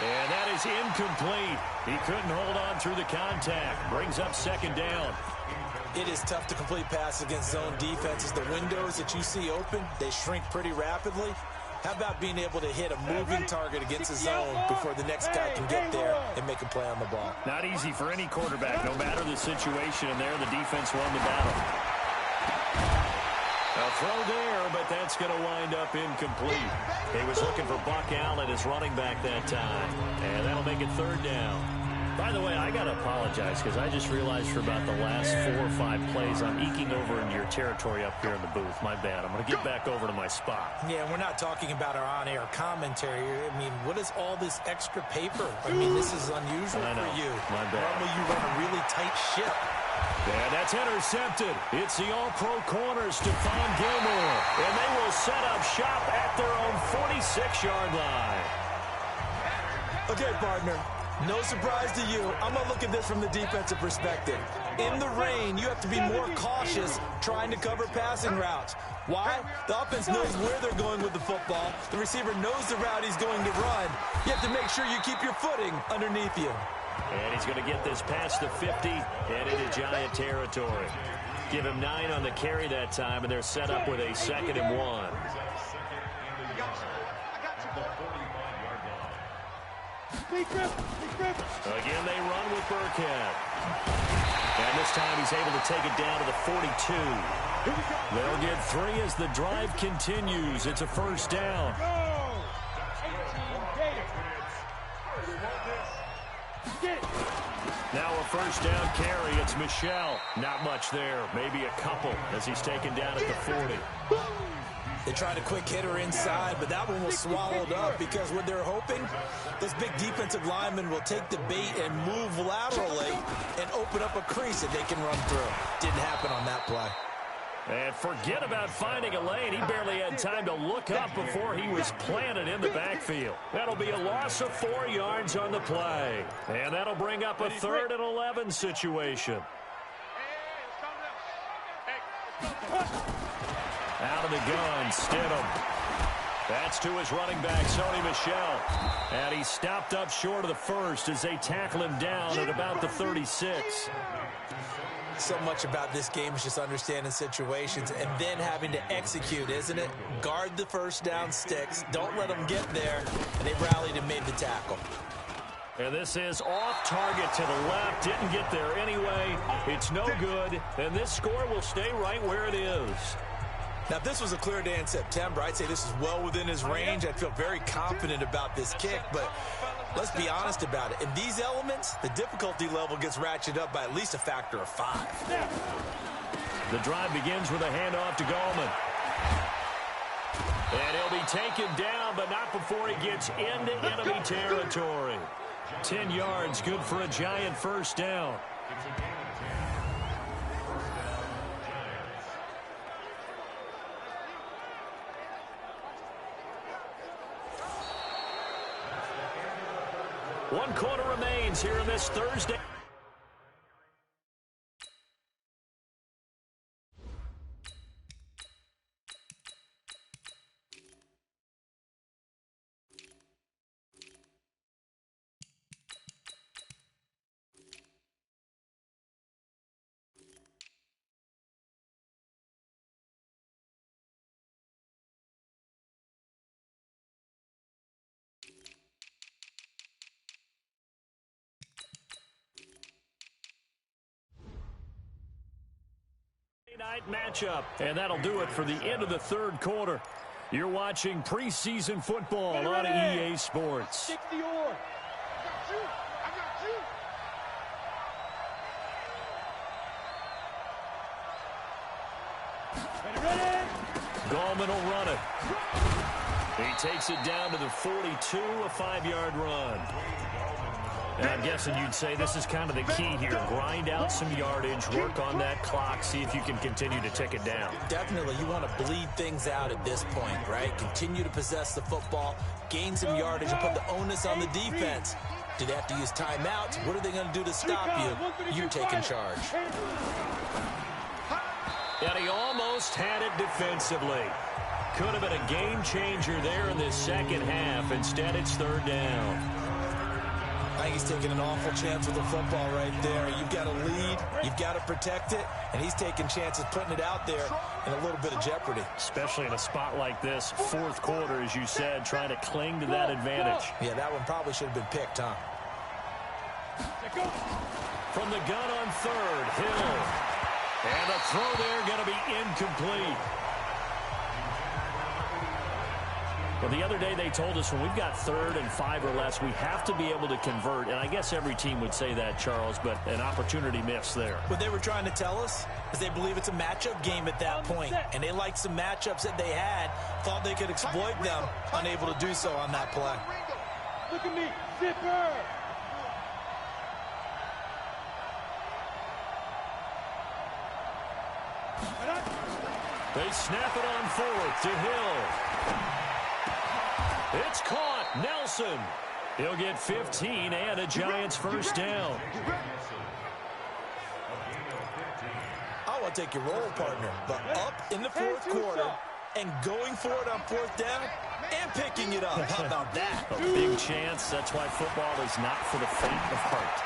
And that is incomplete. He couldn't hold on through the contact. Brings up second down. It is tough to complete passes against zone defenses. The windows that you see open, they shrink pretty rapidly. How about being able to hit a moving target against a zone before the next guy can get there and make a play on the ball? Not easy for any quarterback, no matter the situation. And there, the defense won the battle. A throw there, but that's going to wind up incomplete. He was looking for Buck Allen as running back that time. And that'll make it third down. By the way, I got to apologize because I just realized for about the last 4 or 5 plays, I'm eking over into your territory up here in the booth. My bad. I'm going to get back over to my spot. Yeah, we're not talking about our on-air commentary. I mean, what is all this extra paper? I mean, this is unusual for you. My bad. Normally you run a really tight ship. And that's intercepted. It's the all-pro corner, Stephon Gilmore. And they will set up shop at their own 46-yard line. Okay, partner. No surprise to you. I'm going to look at this from the defensive perspective. In the rain, you have to be more cautious trying to cover passing routes. Why? The offense knows where they're going with the football. The receiver knows the route he's going to run. You have to make sure you keep your footing underneath you. And he's going to get this past the 50 and into Giant territory. Give him 9 on the carry that time, and they're set up with a 2nd and 1. Again, they run with Burkhead. And this time he's able to take it down to the 42. They'll get 3 as the drive continues. It's a first down. Now a first down carry. It's Michel. Not much there. Maybe a couple as he's taken down at the 40. They tried a quick hitter inside, but that one was swallowed up because what they're hoping, those big defensive linemen will take the bait and move laterally and open up a crease that they can run through. Didn't happen on that play. And forget about finding a lane. He barely had time to look up before he was planted in the backfield. That'll be a loss of 4 yards on the play. And that'll bring up a 3rd and 11 situation. Out of the gun, Stidham. That's to his running back, Sony Michel. And he stopped up short of the first as they tackle him down at about the 36. So much about this game is just understanding situations and then having to execute, isn't it? Guard the first down sticks. Don't let them get there. And they rallied and made the tackle. And this is off target to the left. Didn't get there anyway. It's no good. And this score will stay right where it is. Now, if this was a clear day in September, I'd say this is well within his range. I'd feel very confident about this kick, but let's be honest about it. In these elements, the difficulty level gets ratcheted up by at least a factor of 5. The drive begins with a handoff to Gallman. And he'll be taken down, but not before he gets into enemy territory. 10 yards, good for a Giant first down. One quarter remains here in this Thursday. Night matchup, and that'll do it for the end of the 3rd quarter. You're watching preseason football on EA Sports. 60 or. I got you. Ready. Gallman will run it. He takes it down to the 42, a 5-yard run. And I'm guessing you'd say this is kind of the key here. Grind out some yardage, work on that clock, see if you can continue to tick it down. Definitely, you want to bleed things out at this point, right? Continue to possess the football, gain some yardage, and put the onus on the defense. Do they have to use timeouts? What are they going to do to stop you? You're taking charge. And he almost had it defensively. Could have been a game changer there in this second half. Instead, it's third down. I think he's taking an awful chance with the football right there. You've got to lead, you've got to protect it, and he's taking chances putting it out there in a little bit of jeopardy. Especially in a spot like this, fourth quarter, as you said, trying to cling to that advantage. Yeah, that one probably should have been picked, huh? From the gun on third, Hill. And the throw there going to be incomplete. Well, the other day they told us when we've got 3rd and 5 or less, we have to be able to convert. And I guess every team would say that, Charles, but an opportunity missed there. What they were trying to tell us is they believe it's a matchup game at that point. And they liked some matchups that they had, thought they could exploit them, unable to do so on that play. Look at me, zipper! They snap it on 4th to Hill. It's caught. Nelson. He'll get 15 and a Giants first down. I want to take your role, partner, but up in the 4th quarter and going for it on 4th down and picking it up. How about that? A big chance. That's why football is not for the faint of heart.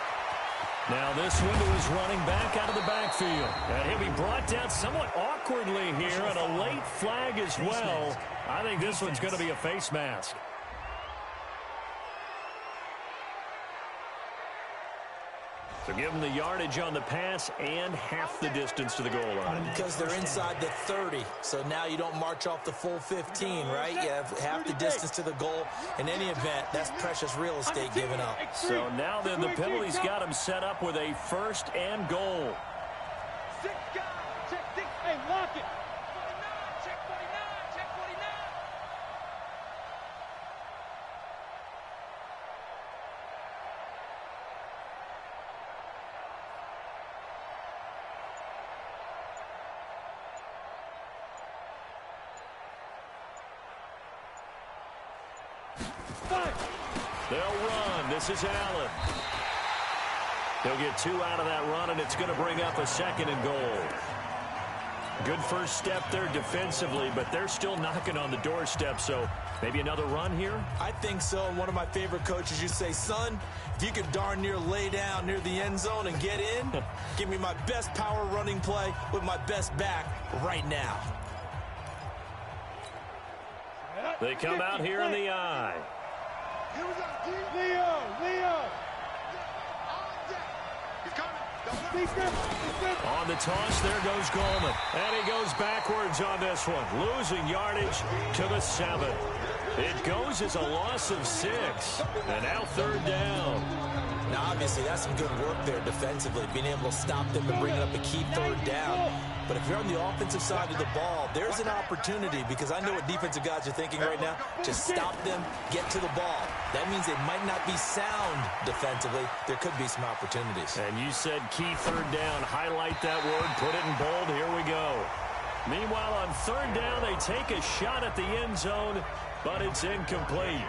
Now this window is running back out of the backfield. And he'll be brought down somewhat awkwardly here, and a late flag as well. I think this one's going to be a face mask. So give them the yardage on the pass and half the distance to the goal line. Because they're inside the 30, so now you don't march off the full 15, right? You have half the distance to the goal. In any event, that's precious real estate given up. So now then the penalty's got them set up with a 1st and goal. Check 6, hey, lock it. 49, check 49, check 49. They'll run. This is Allen. They'll get 2 out of that run, and it's going to bring up a 2nd and goal. Good first step there defensively, but they're still knocking on the doorstep, so maybe another run here? I think so. One of my favorite coaches used to say, son, if you could darn near lay down near the end zone and get in, give me my best power running play with my best back right now. They come out here in the eye. Leo! On the toss, there goes Goldman. And he goes backwards on this one, losing yardage to the 7. It goes as a loss of 6. And now 3rd down. Now, obviously, that's some good work there defensively, being able to stop them and bringing up a key 3rd down. But if you're on the offensive side of the ball, there's an opportunity, because I know what defensive guys are thinking right now. Just stop them, get to the ball. That means they might not be sound defensively. There could be some opportunities. And you said key 3rd down. Highlight that word, put it in bold. Here we go. Meanwhile, on 3rd down, they take a shot at the end zone, but it's incomplete.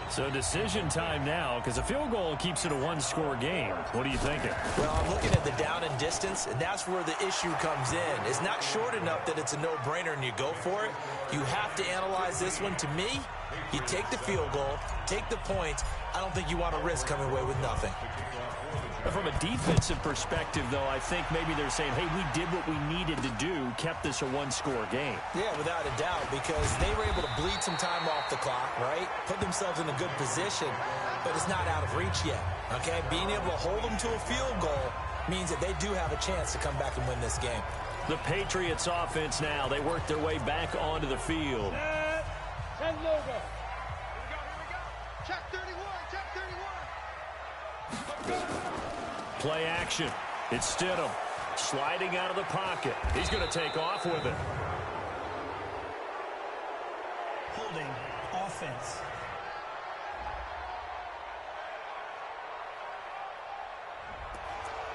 So decision time now, because a field goal keeps it a 1-score game. What are you thinking? Well, I'm looking at the down and distance, and that's where the issue comes in. It's not short enough that it's a no-brainer and you go for it. You have to analyze this one. To me, you take the field goal, take the points. I don't think you want to risk coming away with nothing. From a defensive perspective, though, I think maybe they're saying, hey, we did what we needed to do, kept this a 1-score game. Yeah, without a doubt, because they were able to bleed some time off the clock, right? Put themselves in a good position, but it's not out of reach yet, okay? Being able to hold them to a field goal means that they do have a chance to come back and win this game. The Patriots offense now, they work their way back onto the field. Send logo. Here we go. Check 31, check 31. Play action. It's Stidham sliding out of the pocket. He's going to take off with it. Holding offense.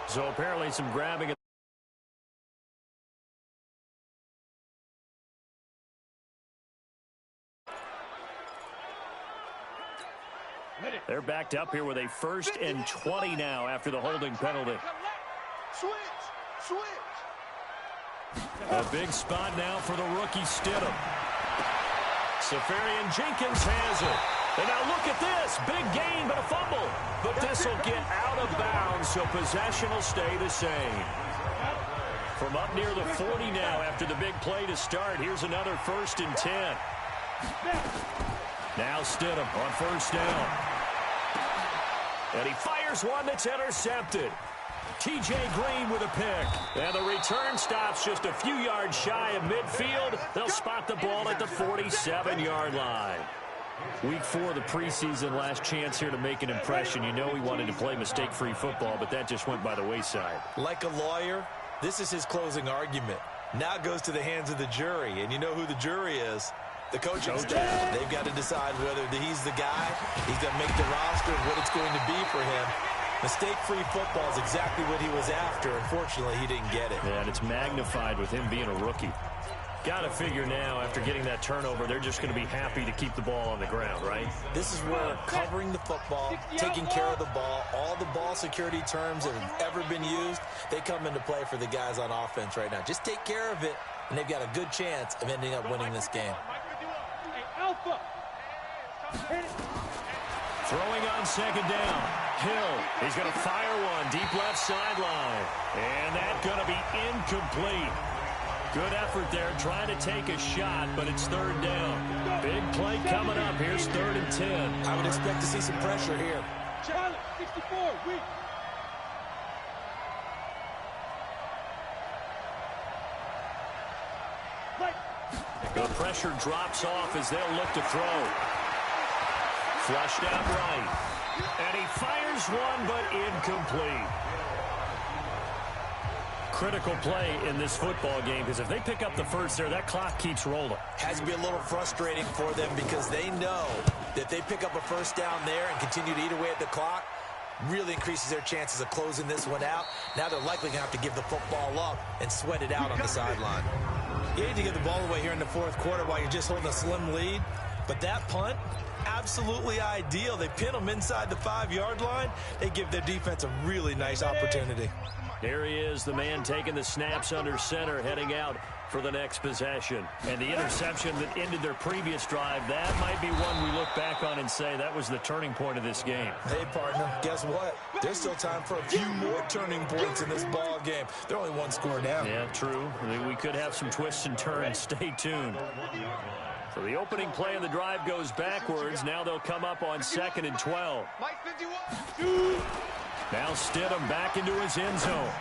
So apparently some grabbing. They're backed up here with a 1st and 20 now after the holding penalty. Switch. A big spot now for the rookie Stidham. Safarian Jenkins has it. And now look at this. Big gain, but a fumble. But this will get out of bounds, so possession will stay the same. From up near the 40 now after the big play to start, here's another 1st and 10. Now Stidham on 1st down. And he fires one that's intercepted. T.J. Green with a pick. And the return stops just a few yards shy of midfield. They'll spot the ball at the 47-yard line. Week 4 of the preseason, last chance here to make an impression. You know he wanted to play mistake-free football, but that just went by the wayside. Like a lawyer, this is his closing argument. Now it goes to the hands of the jury, and you know who the jury is. The coaching staff. They've got to decide whether he's the guy, he's going to make the roster, and what it's going to be for him. Mistake-free football is exactly what he was after. Unfortunately, he didn't get it. Yeah, and it's magnified with him being a rookie. Got to figure now, after getting that turnover, they're just going to be happy to keep the ball on the ground, right? This is where covering the football, taking care of the ball, all the ball security terms that have ever been used, they come into play for the guys on offense right now. Just take care of it, and they've got a good chance of ending up winning this game. Throwing on 2nd down. Hill, he's going to fire one deep left sideline. And that's going to be incomplete. Good effort there trying to take a shot, but it's 3rd down. Big play coming up. Here's 3rd and 10. I would expect to see some pressure here. Charlie, 64, weak. The pressure drops off as they'll look to throw. Flushed out right. And he fires one, but incomplete. Critical play in this football game, because if they pick up the first there, that clock keeps rolling. Has to be a little frustrating for them because they know that if they pick up a 1st down there and continue to eat away at the clock, really increases their chances of closing this one out. Now they're likely going to have to give the football up and sweat it out on the sideline. You need to get the ball away here in the 4th quarter while you're just holding a slim lead. But that punt, absolutely ideal. They pin them inside the 5-yard line. They give their defense a really nice opportunity. Here he is, the man taking the snaps under center, heading out for the next possession. And the interception that ended their previous drive, that might be one we look back on and say that was the turning point of this game. Hey, partner, guess what? There's still time for a few more turning points in this ball game. They're only 1 score down. Yeah, true. We could have some twists and turns. Stay tuned. So the opening play of the drive goes backwards. Now they'll come up on 2nd and 12. Now Stidham back into his end zone. Well,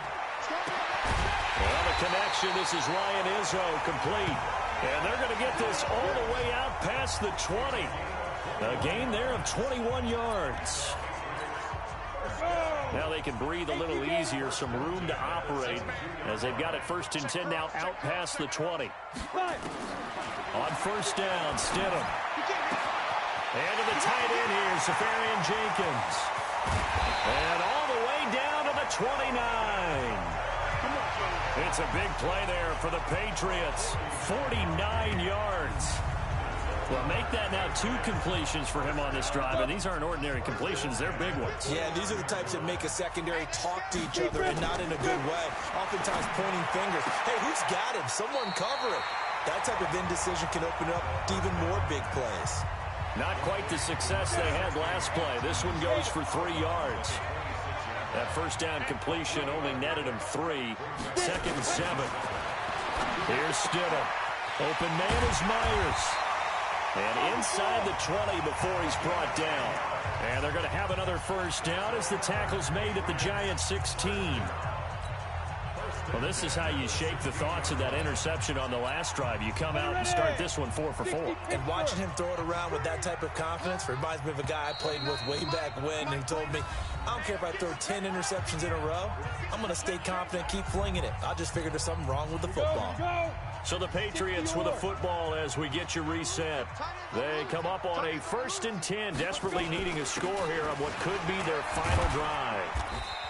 the connection, this is Ryan Izzo, complete. And they're going to get this all the way out past the 20. A gain there of 21 yards. Now they can breathe a little easier, some room to operate as they've got it 1st and 10 now out past the 20. On 1st down, Stidham. And to the tight end here, Safarian Jenkins. And all the way down to the 29. It's a big play there for the Patriots. 49 yards. Well, make that now 2 completions for him on this drive, and these aren't ordinary completions. They're big ones. Yeah, these are the types that make a secondary talk to each other and not in a good way. Oftentimes pointing fingers. Hey, who's got him? Someone cover it. That type of indecision can open up to even more big plays. Not quite the success they had last play. This one goes for 3 yards. That 1st down completion only netted him 3. 2nd and 7. Here's Stidham. Open man is Myers. And inside the 20 before he's brought down. And they're going to have another 1st down as the tackle's made at the Giants 16. Well, this is how you shape the thoughts of that interception on the last drive. You come out and start this one 4 for 4. And watching him throw it around with that type of confidence reminds me of a guy I played with way back when who told me, I don't care if I throw 10 interceptions in a row. I'm going to stay confident, keep flinging it. I just figured there's something wrong with the football. So the Patriots with a football as we get you reset. They come up on a 1st and 10, desperately needing a score here on what could be their final drive.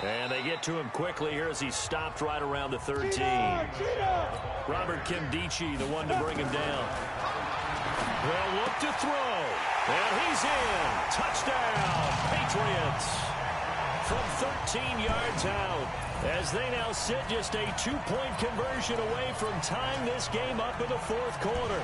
And they get to him quickly here as he's stopped right around the 13. Robert Kimdichie, the one to bring him down. They'll look to throw. And he's in. Touchdown, Patriots. From 13 yards out. As they now sit just a 2-point conversion away from tying this game up in the 4th quarter.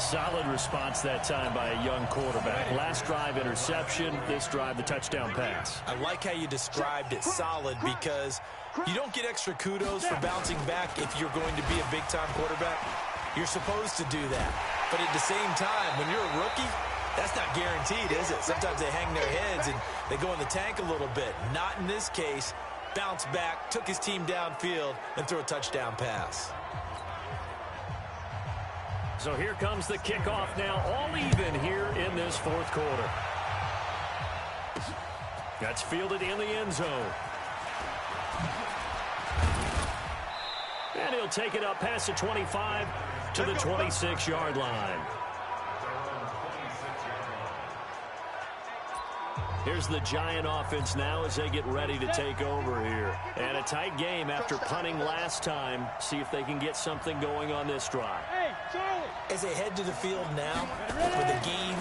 Solid response that time by a young quarterback. Last drive, interception. This drive, the touchdown pass. I like how you described it, solid, because you don't get extra kudos for bouncing back if you're going to be a big-time quarterback. You're supposed to do that. But at the same time, when you're a rookie, that's not guaranteed, is it? Sometimes they hang their heads and they go in the tank a little bit. Not in this case. Bounced back, took his team downfield, and threw a touchdown pass. So here comes the kickoff now, all even here in this fourth quarter. That's fielded in the end zone. And he'll take it up past the 25 to the 26-yard line. Here's the Giant offense now as they get ready to take over here. And a tight game after punting last time. See if they can get something going on this drive. As they head to the field now, with the game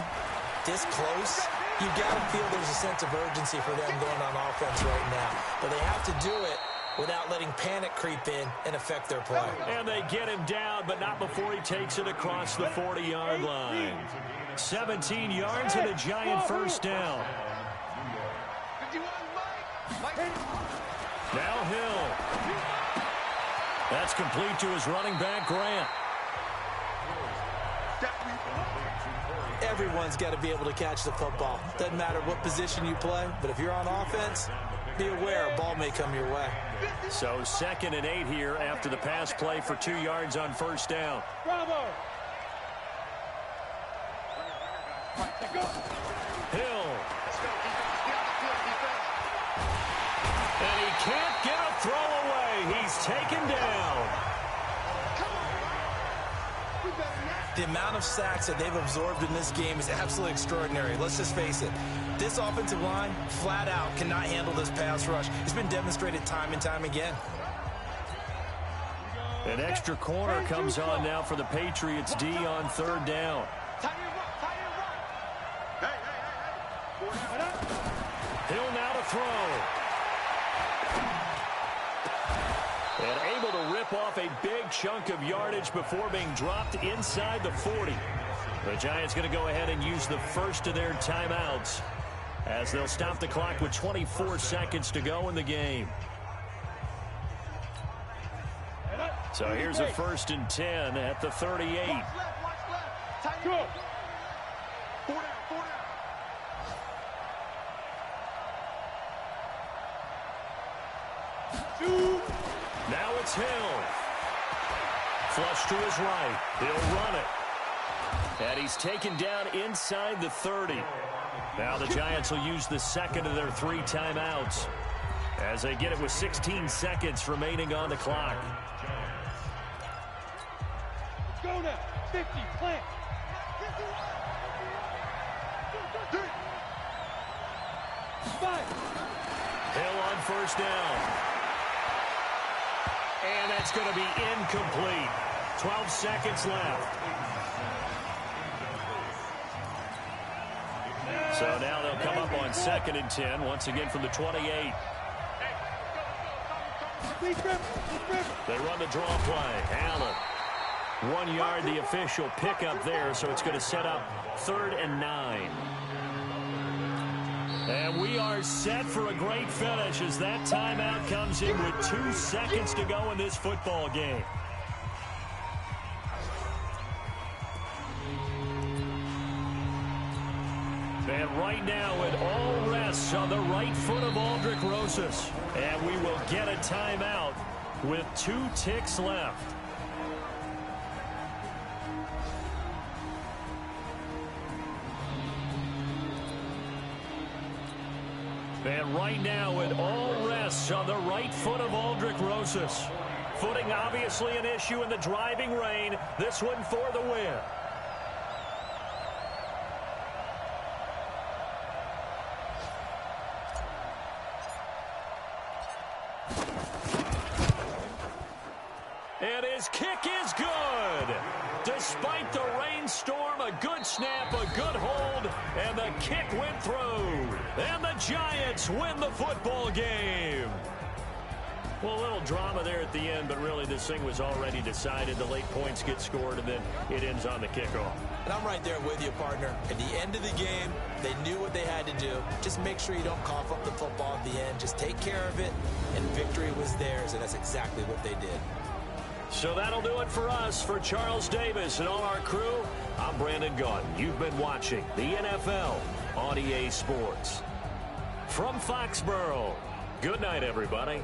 this close, you've got to feel there's a sense of urgency for them going on offense right now. But they have to do it without letting panic creep in and affect their play. And they get him down, but not before he takes it across the 40-yard line. 17 yards and a Giant first down. Now Hill. That's complete to his running back, Grant. Everyone's got to be able to catch the football. Doesn't matter what position you play, but if you're on offense, be aware a ball may come your way. So 2nd and 8 here after the pass play for 2 yards on first down. Bravo. Hill. And he can't get a throw away. He's taken down. The amount of sacks that they've absorbed in this game is absolutely extraordinary. Let's just face it. This offensive line, flat out, cannot handle this pass rush. It's been demonstrated time and time again. An extra corner comes on now for the Patriots D on 3rd down. Hill now to throw. And able to rip off a big chunk of yardage before being dropped inside the 40. The Giants going to go ahead and use the first of their timeouts as they'll stop the clock with 24 seconds to go in the game. So here's a 1st and 10 at the 38. Now it's Hill. Flush to his right. He'll run it. And he's taken down inside the 30. Now the Giants will use the 2nd of their 3 timeouts as they get it with 16 seconds remaining on the clock. Let's go now. 50, plant. Hill on first down. And that's going to be incomplete. 12 seconds left. So now they'll come up on 2nd and 10, once again from the 28. They run the draw play. Allen. 1 yard, the official pickup there, so it's going to set up 3rd and 9. And we are set for a great finish as that timeout comes in with 2 seconds to go in this football game. And right now it all rests on the right foot of Aldrick Rosas. And we will get a timeout with 2 ticks left. And right now it all rests on the right foot of Aldrick Rosas. Footing obviously an issue in the driving rain. This one for the win. And his kick is good. Despite the rainstorm, a good snap, a good hold, and the kick went through. And the Giants win the football game. Well, a little drama there at the end, but really this thing was already decided. The late points get scored, and then it ends on the kickoff. And I'm right there with you, partner. At the end of the game, they knew what they had to do. Just make sure you don't cough up the football at the end. Just take care of it, and victory was theirs, and that's exactly what they did. So that'll do it for us. For Charles Davis and all our crew, I'm Brandon Gaudin. You've been watching the NFL on EA Sports. From Foxborough, good night, everybody.